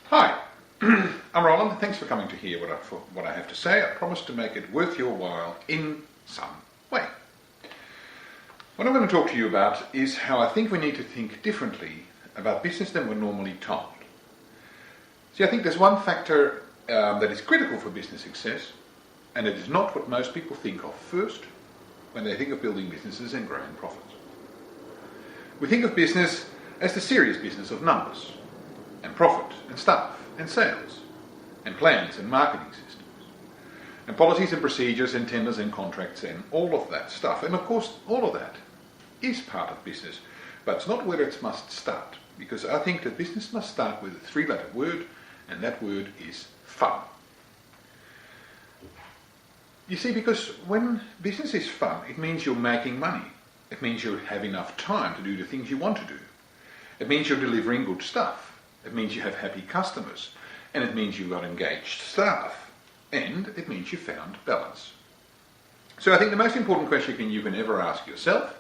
Hi, I'm Roland. Thanks for coming to hear what I have to say. I promise to make it worth your while in some way. What I'm going to talk to you about is how I think we need to think differently about business than we're normally told. See, I think there's one factor that is critical for business success, and it is not what most people think of first when they think of building businesses and growing profits. We think of business as the serious business of numbers, and profit, and staff, and sales, and plans, and marketing systems, and policies and procedures, and tenders and contracts, and all of that stuff. And of course, all of that is part of business, but it's not where it must start, because I think that business must start with a three-letter word, and that word is fun. You see, because when business is fun, it means you're making money. It means you have enough time to do the things you want to do. It means you're delivering good stuff. It means you have happy customers. And it means you've got engaged staff. And it means you found balance. So I think the most important question you can ever ask yourself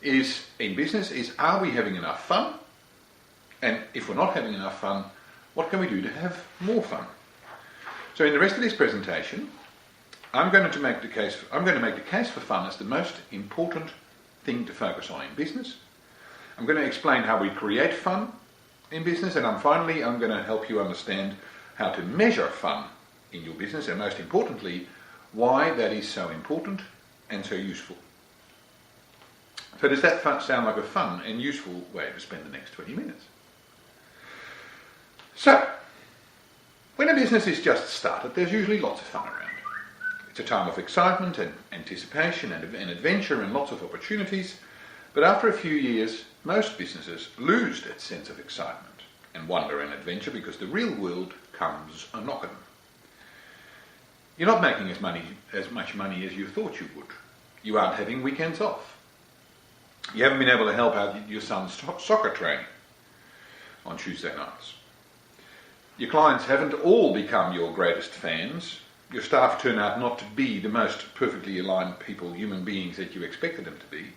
is, in business, is are we having enough fun? And if we're not having enough fun, what can we do to have more fun? So in the rest of this presentation, I'm going to make the case for fun as the most important thing to focus on in business. I'm going to explain how we create fun in business, and finally I'm going to help you understand how to measure fun in your business, and most importantly, why that is so important and so useful. So does that sound like a fun and useful way to spend the next 20 minutes? So, when a business is just started, there's usually lots of fun around. It's a time of excitement and anticipation and adventure and lots of opportunities, but after a few years, most businesses lose that sense of excitement and wonder and adventure because the real world comes a-knockin'. You're not making as much money as you thought you would. You aren't having weekends off. You haven't been able to help out your son's soccer training on Tuesday nights. Your clients haven't all become your greatest fans. Your staff turn out not to be the most perfectly aligned human beings that you expected them to be.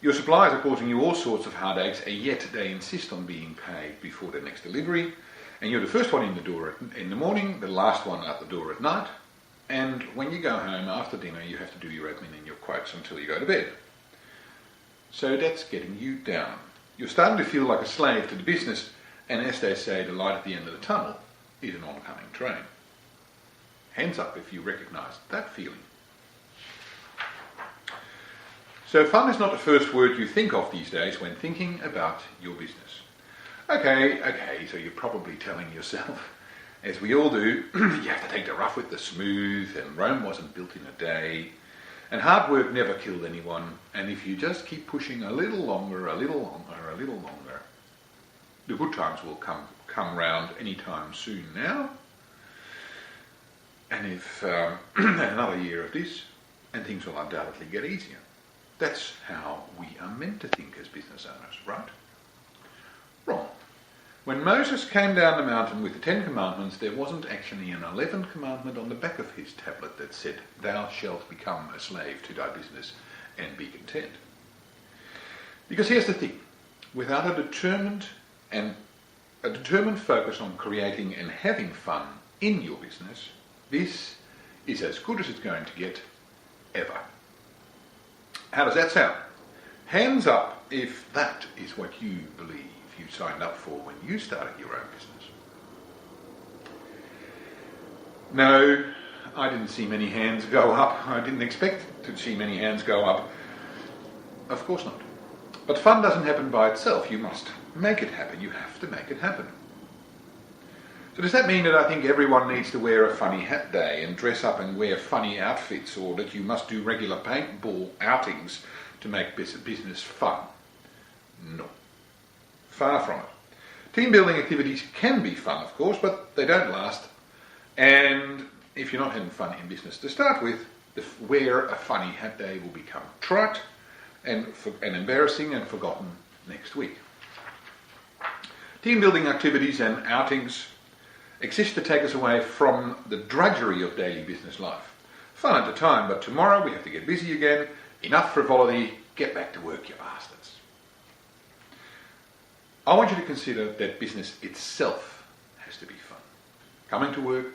Your suppliers are causing you all sorts of heartaches, and yet they insist on being paid before their next delivery. And you're the first one in the door in the morning, the last one out the door at night. And when you go home after dinner, you have to do your admin and your quotes until you go to bed. So that's getting you down. You're starting to feel like a slave to the business, and as they say, the light at the end of the tunnel is an oncoming train. Hands up if you recognise that feeling. So fun is not the first word you think of these days when thinking about your business. Okay, so you're probably telling yourself, as we all do, you have to take the rough with the smooth, and Rome wasn't built in a day, and hard work never killed anyone, and if you just keep pushing a little longer, the good times will come round any time soon now. And if another year of this, and things will undoubtedly get easier. That's how we are meant to think as business owners, right? Wrong. When Moses came down the mountain with the 10 Commandments, there wasn't actually an 11th commandment on the back of his tablet that said, "Thou shalt become a slave to thy business and be content." Because here's the thing, without a determined focus on creating and having fun in your business, this is as good as it's going to get ever. How does that sound? Hands up if that is what you believe you signed up for when you started your own business. No, I didn't see many hands go up. I didn't expect to see many hands go up. Of course not. But fun doesn't happen by itself. You must make it happen. You have to make it happen. So does that mean that I think everyone needs to wear a funny hat day and dress up and wear funny outfits, or that you must do regular paintball outings to make business fun? No. Far from it. Team building activities can be fun, of course, but they don't last. And if you're not having fun in business to start with, wear a funny hat day will become trite and embarrassing and forgotten next week. Team building activities and outings exist to take us away from the drudgery of daily business life. Fun at the time, but tomorrow we have to get busy again. Enough frivolity, get back to work, you bastards. I want you to consider that business itself has to be fun. Coming to work,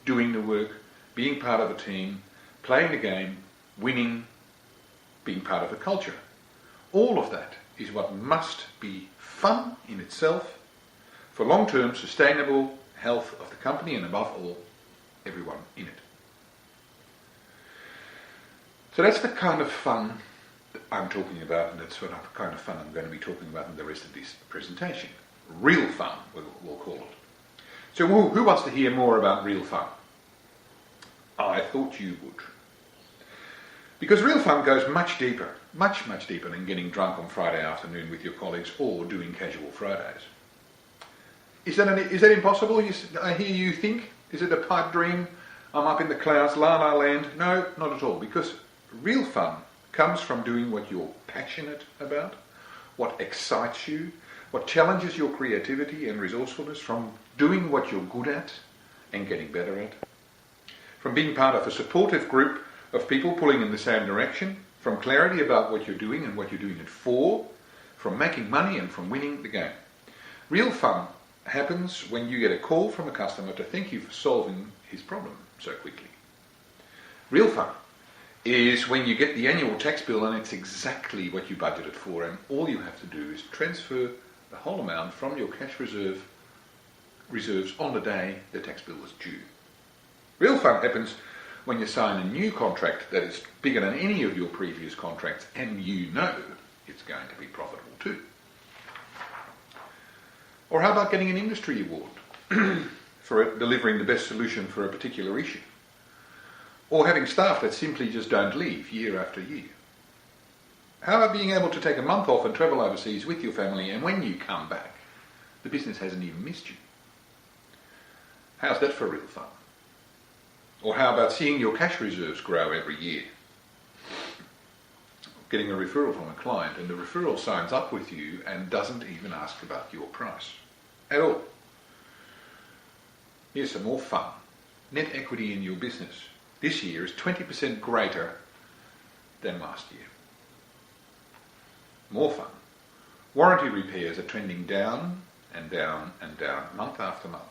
doing the work, being part of a team, playing the game, winning, being part of a culture. All of that is what must be fun in itself for long-term sustainable health of the company and above all, everyone in it. So that's the kind of fun that I'm talking about, and that's what kind of fun I'm going to be talking about in the rest of this presentation. Real fun, we'll call it. So who wants to hear more about real fun? I thought you would. Because real fun goes much deeper, much deeper than getting drunk on Friday afternoon with your colleagues or doing casual Fridays. Is that impossible? I hear you think. Is it a pipe dream? I'm up in the clouds, la la land. No, not at all. Because real fun comes from doing what you're passionate about, what excites you, what challenges your creativity and resourcefulness, from doing what you're good at and getting better at, from being part of a supportive group of people pulling in the same direction, from clarity about what you're doing and what you're doing it for, from making money and from winning the game. Real fun happens when you get a call from a customer to thank you for solving his problem so quickly. Real fun is when you get the annual tax bill and it's exactly what you budgeted for, and all you have to do is transfer the whole amount from your cash reserves on the day the tax bill was due. Real fun happens when you sign a new contract that is bigger than any of your previous contracts and you know it's going to be profitable too. Or how about getting an industry award for delivering the best solution for a particular issue? Or having staff that simply just don't leave year after year? How about being able to take a month off and travel overseas with your family, and when you come back, the business hasn't even missed you? How's that for real fun? Or how about seeing your cash reserves grow every year? Getting a referral from a client and the referral signs up with you and doesn't even ask about your price at all. Here's some more fun. Net equity in your business this year is 20% greater than last year. More fun. Warranty repairs are trending down and down and down, month after month.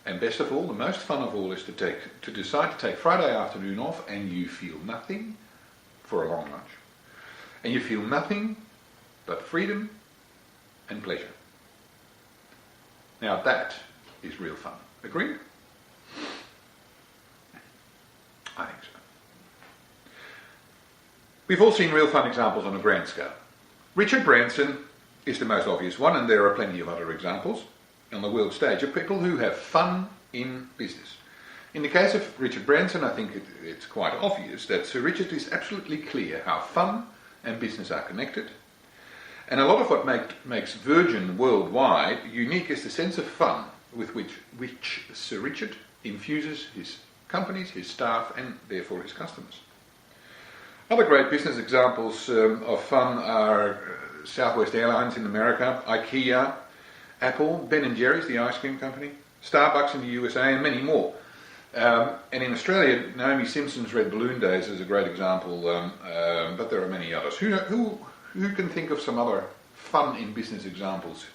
And best of all, the most fun of all, is to decide to take Friday afternoon off and you feel nothing for a long lunch. And you feel nothing but freedom and pleasure. Now that is real fun. Agreed? I think so. We've all seen real fun examples on a grand scale. Richard Branson is the most obvious one, and there are plenty of other examples on the world stage of people who have fun in business. In the case of Richard Branson, I think it's quite obvious that Sir Richard is absolutely clear how fun and business are connected. And a lot of what makes Virgin worldwide unique is the sense of fun with which Sir Richard infuses his companies, his staff, and therefore his customers. Other great business examples of fun are Southwest Airlines in America, IKEA, Apple, Ben & Jerry's, the ice cream company, Starbucks in the USA, and many more. And in Australia, Naomi Simpson's Red Balloon Days is a great example, but there are many others. Who can think of some other fun in business examples?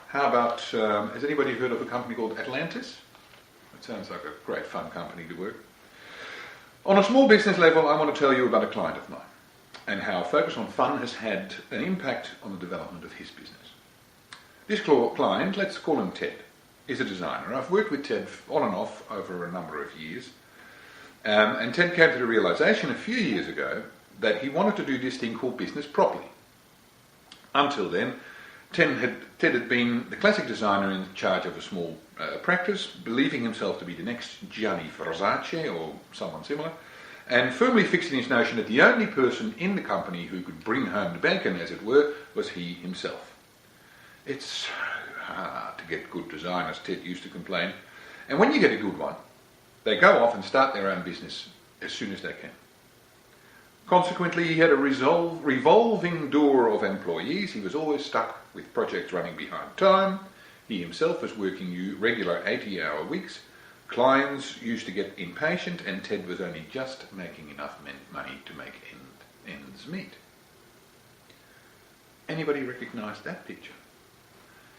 How about, has anybody heard of a company called Atlantis? It sounds like a great fun company to work. On a small business level, I want to tell you about a client of mine and how a focus on fun has had an impact on the development of his business. This client, let's call him Ted, is a designer. I've worked with Ted on and off over a number of years, and Ted came to the realization a few years ago that he wanted to do this thing called business properly. Until then, Ted had been the classic designer in charge of a small practice, believing himself to be the next Gianni Versace or someone similar, and firmly fixed in his notion that the only person in the company who could bring home the bacon, as it were, was he himself. It's so hard to get good designers, Ted used to complain, and when you get a good one, they go off and start their own business as soon as they can. Consequently, he had a revolving door of employees. He was always stuck with projects running behind time. He himself was working regular 80-hour weeks. Clients used to get impatient, and Ted was only just making enough money to make ends meet. Anybody recognise that picture?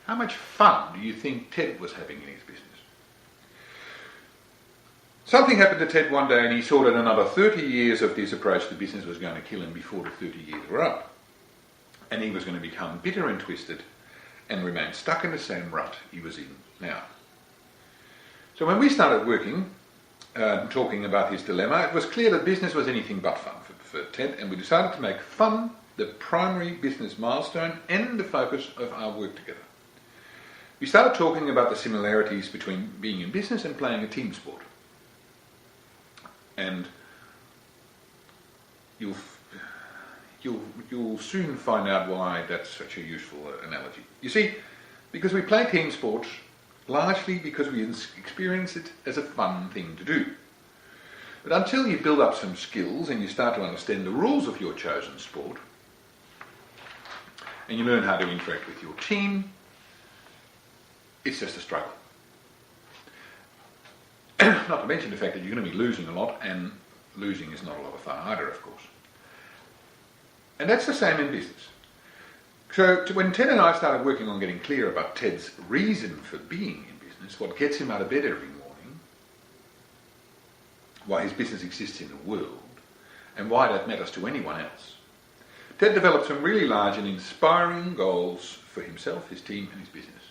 How much fun do you think Ted was having in his business? Something happened to Ted one day and he saw that another 30 years of this approach to business was going to kill him before the 30 years were up. And he was going to become bitter and twisted and remain stuck in the same rut he was in now. So when we started working, talking about his dilemma, it was clear that business was anything but fun for Ted, and we decided to make fun the primary business milestone and the focus of our work together. We started talking about the similarities between being in business and playing a team sport. And you'll soon find out why that's such a useful analogy. You see, because we play team sports largely because we experience it as a fun thing to do. But until you build up some skills and you start to understand the rules of your chosen sport, and you learn how to interact with your team, it's just a struggle. Not to mention the fact that you're going to be losing a lot, and losing is not a lot of fun either, of course. And that's the same in business. So when Ted and I started working on getting clear about Ted's reason for being in business, what gets him out of bed every morning, why his business exists in the world, and why that matters to anyone else, Ted developed some really large and inspiring goals for himself, his team, and his business.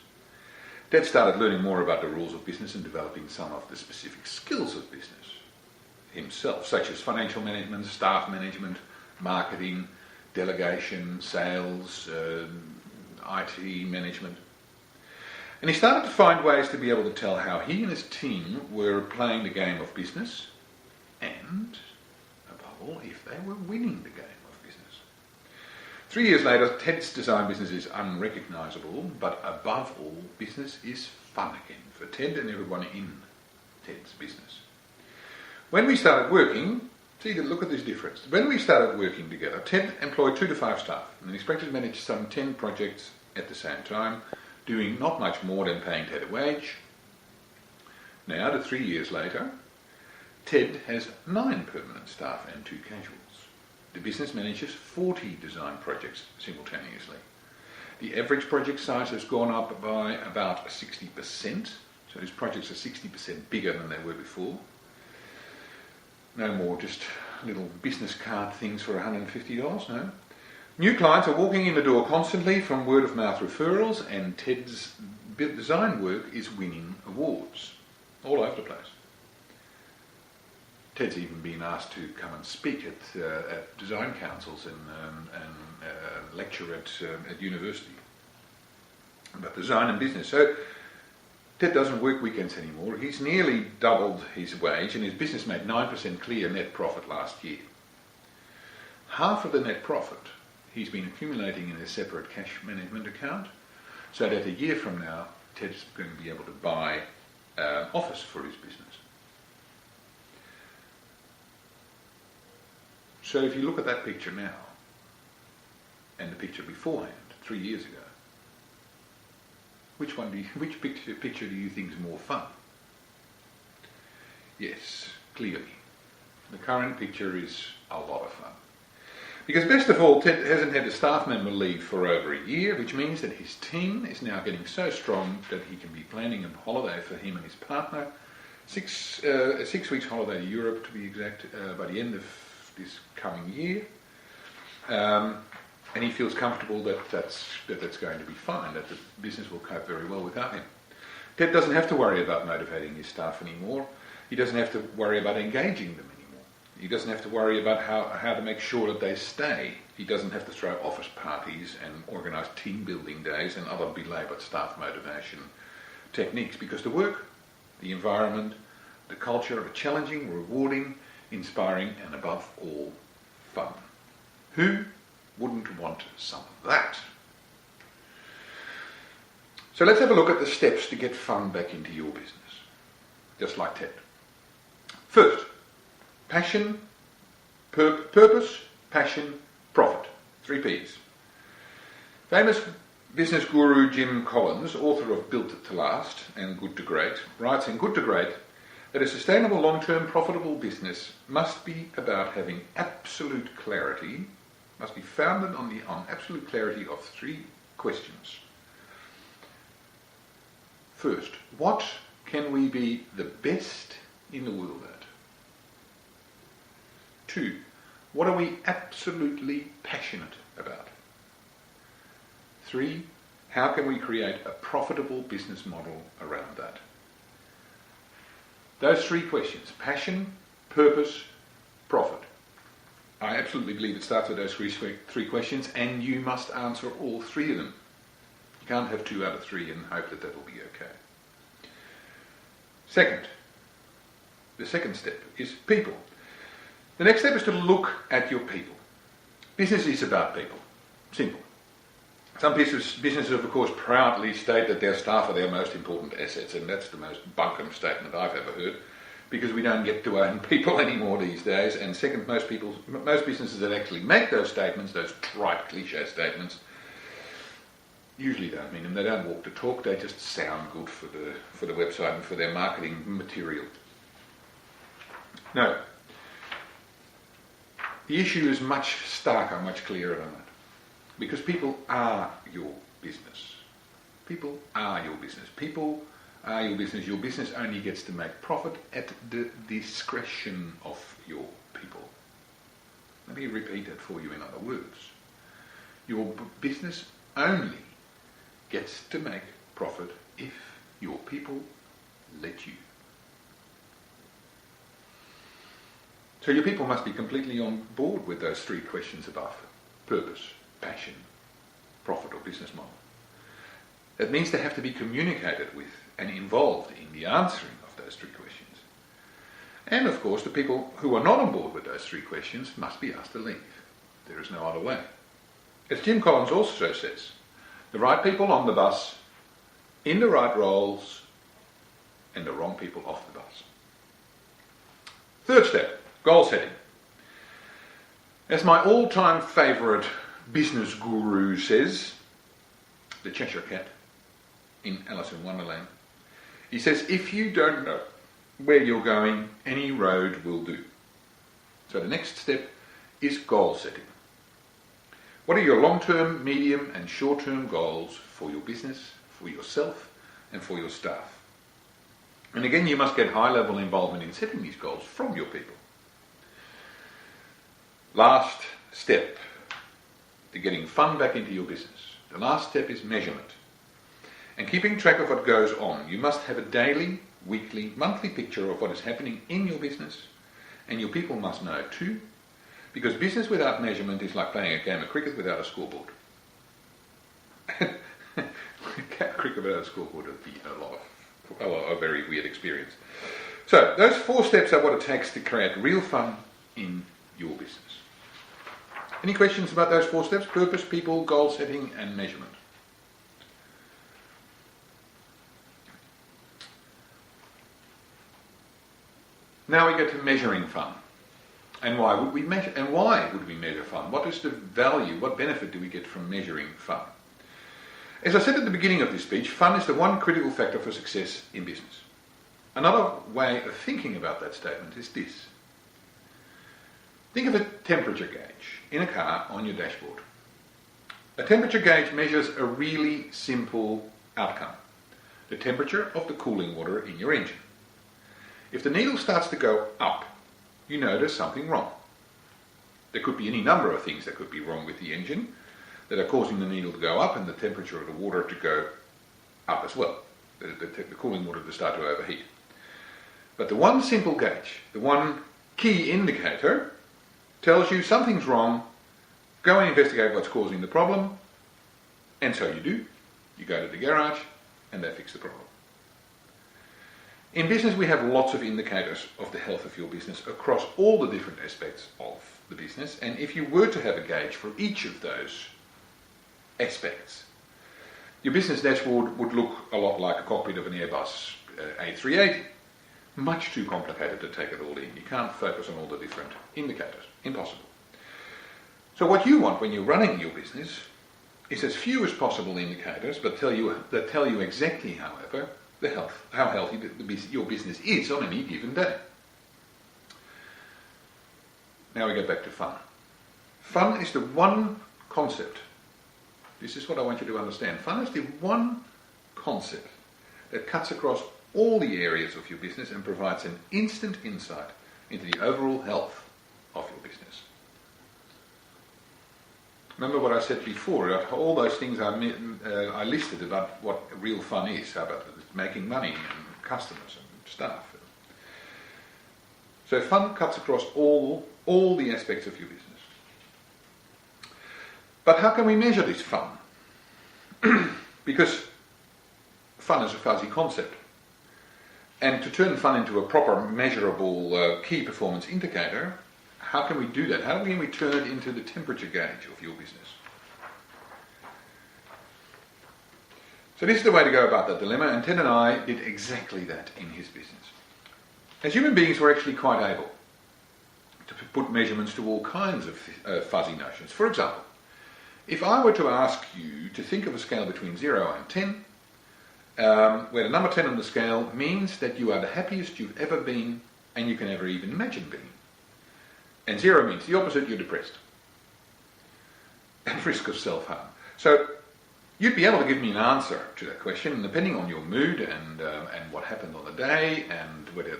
Ted started learning more about the rules of business and developing some of the specific skills of business himself, such as financial management, staff management, marketing, delegation, sales, IT management. And he started to find ways to be able to tell how he and his team were playing the game of business and, above all, if they were winning the game of business. 3 years later, Ted's design business is unrecognisable, but above all, business is fun again for Ted and everyone in Ted's business. When we started working, look at this difference. When we started working together, Ted employed 2 to 5 staff and expected to manage some 10 projects at the same time, doing not much more than paying Ted a wage. Now, to 3 years later, Ted has 9 permanent staff and 2 casuals. The business manages 40 design projects simultaneously. The average project size has gone up by about 60%, so his projects are 60% bigger than they were before. No more just little business card things for $150, no. New clients are walking in the door constantly from word-of-mouth referrals, and Ted's design work is winning awards all over the place. Ted's even been asked to come and speak at design councils and lecture at university about design and business. So Ted doesn't work weekends anymore. He's nearly doubled his wage, and his business made 9% clear net profit last year. Half of the net profit he's been accumulating in a separate cash management account, so that a year from now, Ted's going to be able to buy an office for his business. So if you look at that picture now, and the picture beforehand, 3 years ago, which picture do you think is more fun? Yes, clearly. The current picture is a lot of fun. Because best of all, Ted hasn't had a staff member leave for over a year, which means that his team is now getting so strong that he can be planning a holiday for him and his partner, a 6 weeks holiday to Europe to be exact, by the end of this coming year. And he feels comfortable that that's going to be fine, that the business will cope very well without him. Ted doesn't have to worry about motivating his staff anymore. He doesn't have to worry about engaging them anymore. He doesn't have to worry about how to make sure that they stay. He doesn't have to throw office parties and organise team building days and other belaboured staff motivation techniques, because the work, the environment, the culture are challenging, rewarding, inspiring, and above all, fun. Who wouldn't want some of that? So let's have a look at the steps to get fun back into your business, just like Ted. First, passion, purpose, passion, profit. 3 Ps. Famous business guru Jim Collins, author of Built to Last and Good to Great, writes in Good to Great that a sustainable, long-term, profitable business must be about having absolute clarity must be founded on absolute clarity of 3 questions. First, what can we be the best in the world at? 2, what are we absolutely passionate about? 3, how can we create a profitable business model around that? Those 3 questions, passion, purpose, profit. I absolutely believe it starts with those 3 questions, and you must answer all 3 of them. You can't have 2 out of 3 and hope that will be okay. Second, the second step is people. The next step is to look at your people. Business is about people. Simple. Some businesses, of course, proudly state that their staff are their most important assets, and that's the most bunkum statement I've ever heard, because we don't get to own people anymore these days. And second, most businesses that actually make those statements, those trite cliche statements, usually don't mean them. They don't walk the talk. They just sound good for the website and for their marketing material. No. The issue is much starker, much clearer than that. Because people are your business. People are your business. People are your business. Your business only gets to make profit at the discretion of your people. Let me repeat that for you in other words. Your business only gets to make profit if your people let you. So your people must be completely on board with those 3 questions above. Purpose, passion, profit or business model. It means they have to be communicated with and involved in the answering of those 3 questions. And of course the people who are not on board with those 3 questions must be asked to leave. There is no other way. As Jim Collins also says, the right people on the bus, in the right roles, and the wrong people off the bus. Third step, goal setting. As my all-time favourite business guru says, the Cheshire Cat in Alice in Wonderland, he says, if you don't know where you're going, any road will do. So the next step is goal setting. What are your long-term, medium and short-term goals for your business, for yourself and for your staff? And again, you must get high-level involvement in setting these goals from your people. Last step to getting fun back into your business. The last step is measurement. And keeping track of what goes on. You must have a daily, weekly, monthly picture of what is happening in your business, and your people must know too, because business without measurement is like playing a game of cricket without a scoreboard. Cricket without a scoreboard would be a very weird experience. So those 4 steps are what it takes to create real fun in your business. Any questions about those 4 steps? Purpose, people, goal setting and measurement. Now we get to measuring fun. And why would we measure? And why would we measure fun? What is the value? What benefit do we get from measuring fun? As I said at the beginning of this speech, fun is the one critical factor for success in business. Another way of thinking about that statement is this. Think of a temperature gauge in a car on your dashboard. A temperature gauge measures a really simple outcome, the temperature of the cooling water in your engine. If the needle starts to go up, you know there's something wrong. There could be any number of things that could be wrong with the engine that are causing the needle to go up and the temperature of the water to go up as well, the cooling water to start to overheat. But the one simple gauge, the one key indicator, tells you something's wrong, go and investigate what's causing the problem, and so you do. You go to the garage and they fix the problem. In business we have lots of indicators of the health of your business across all the different aspects of the business, and if you were to have a gauge for each of those aspects, your business dashboard would look a lot like a cockpit of an Airbus A380. Much too complicated to take it all in. You can't focus on all the different indicators. Impossible. So what you want when you're running your business is as few as possible indicators, but that tell you exactly, however, how healthy your business is on any given day. Now we go back to fun. Fun is the one concept. This is what I want you to understand. Fun is the one concept that cuts across all the areas of your business and provides an instant insight into the overall health of your business. Remember what I said before, all those things I listed about what real fun is, about making money and customers and staff. So fun cuts across all the aspects of your business. But how can we measure this fun? Because fun is a fuzzy concept. And to turn fun into a proper measurable key performance indicator, how can we do that? How can we turn it into the temperature gauge of your business? So this is the way to go about that dilemma, and Ted and I did exactly that in his business. As human beings, we're actually quite able to put measurements to all kinds of fuzzy notions. For example, if I were to ask you to think of a scale between 0 and 10, where the number 10 on the scale means that you are the happiest you've ever been and you can ever even imagine being. And 0 means the opposite, you're depressed. And risk of self-harm. So you'd be able to give me an answer to that question, and depending on your mood and what happened on the day, and whether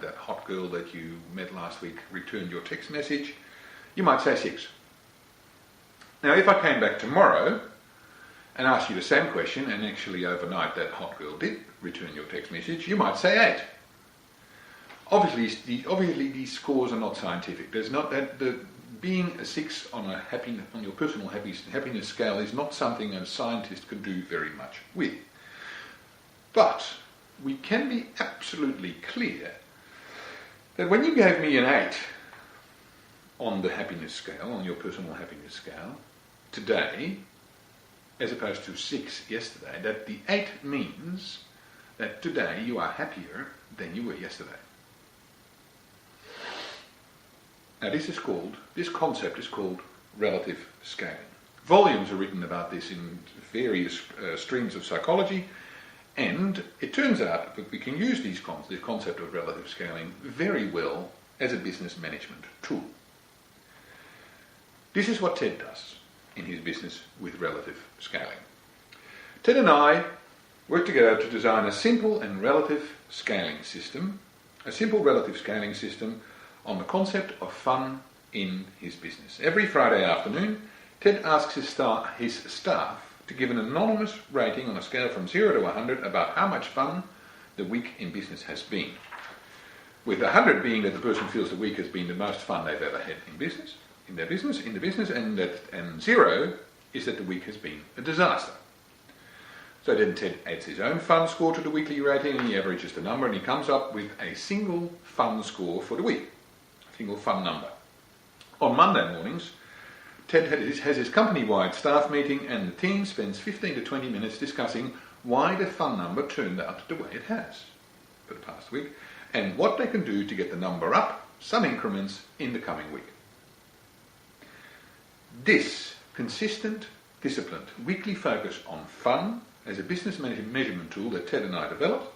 that hot girl that you met last week returned your text message, you might say 6. Now if I came back tomorrow and asked you the same question, and actually overnight that hot girl did return your text message, you might say 8. Obviously these scores are not scientific. There's not that being a 6 on your personal happiness scale is not something a scientist can do very much with. But we can be absolutely clear that when you gave me an 8 on the happiness scale, on your personal happiness scale, today, as opposed to 6 yesterday, that the 8 means that today you are happier than you were yesterday. Now this concept is called relative scaling. Volumes are written about this in various streams of psychology, and it turns out that we can use this concept of relative scaling very well as a business management tool. This is what Ted does in his business with relative scaling. Ted and I worked together to design a simple relative scaling system on the concept of fun in his business. Every Friday afternoon, Ted asks his staff to give an anonymous rating on a scale from 0 to 100 about how much fun the week in business has been. With 100 being that the person feels the week has been the most fun they've ever had in their business, and 0 is that the week has been a disaster. So then Ted adds his own fun score to the weekly rating, and he averages the number, and he comes up with a single fun score for the week. Single fun number. On Monday mornings, Ted has his company-wide staff meeting, and the team spends 15 to 20 minutes discussing why the fun number turned out the way it has for the past week, and what they can do to get the number up some increments in the coming week. This consistent, disciplined, weekly focus on fun as a business measurement tool that Ted and I developed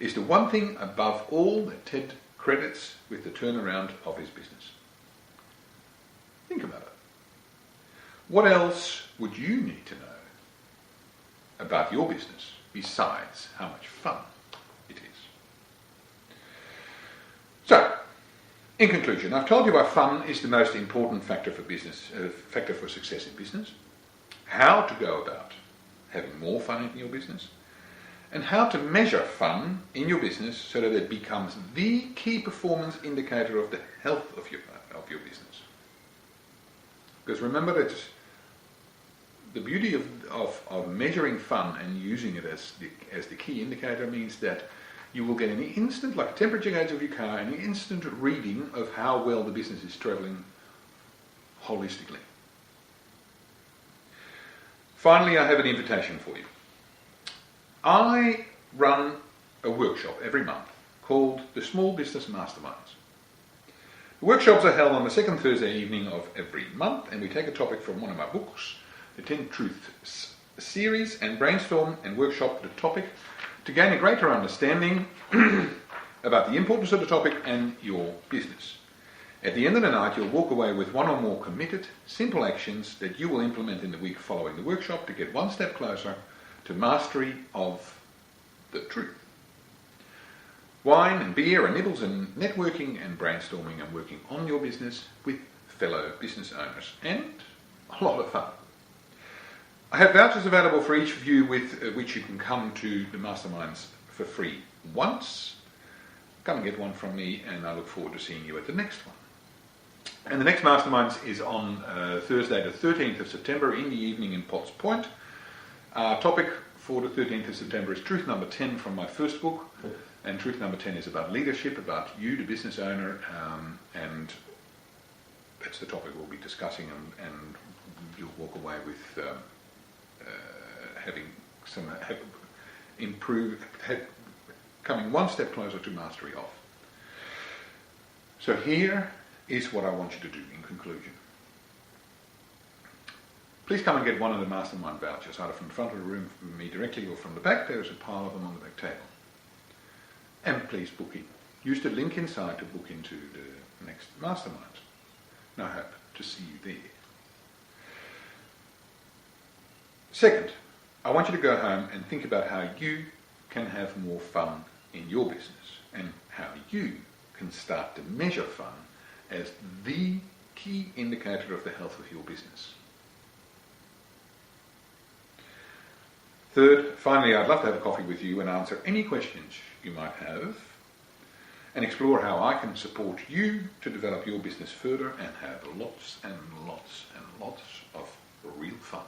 is the one thing above all that Ted credits with the turnaround of his business. Think about it. What else would you need to know about your business besides how much fun it is? So, in conclusion, I've told you why fun is the most important factor for success in business, how to go about having more fun in your business, and how to measure fun in your business so that it becomes the key performance indicator of the health of your business. Because remember that the beauty of measuring fun and using it as the key indicator means that you will get an instant, like a temperature gauge of your car, an instant reading of how well the business is travelling holistically. Finally, I have an invitation for you. I run a workshop every month called the Small Business Masterminds. The workshops are held on the second Thursday evening of every month, and we take a topic from one of my books, the 10 Truths series, and brainstorm and workshop the topic to gain a greater understanding about the importance of the topic and your business. At the end of the night, you'll walk away with one or more committed, simple actions that you will implement in the week following the workshop to get one step closer to mastery of the truth. Wine and beer and nibbles and networking and brainstorming and working on your business with fellow business owners, and a lot of fun. I have vouchers available for each of you with which you can come to the Masterminds for free once. Come and get one from me, and I look forward to seeing you at the next one. And the next Masterminds is on Thursday the 13th of September in the evening in Potts Point. Our topic for the 13th of September is truth number 10 from my first book. And truth number 10 is about leadership, about you, the business owner, and that's the topic we'll be discussing, and you'll walk away with coming one step closer to mastery of. So here is what I want you to do in conclusion. Please come and get one of the Mastermind vouchers, either from the front of the room from me directly or from the back. There's a pile of them on the back table. And please book in. Use the link inside to book into the next Mastermind. And I hope to see you there. Second, I want you to go home and think about how you can have more fun in your business and how you can start to measure fun as the key indicator of the health of your business. Third, finally, I'd love to have a coffee with you and answer any questions you might have and explore how I can support you to develop your business further and have lots and lots and lots of real fun.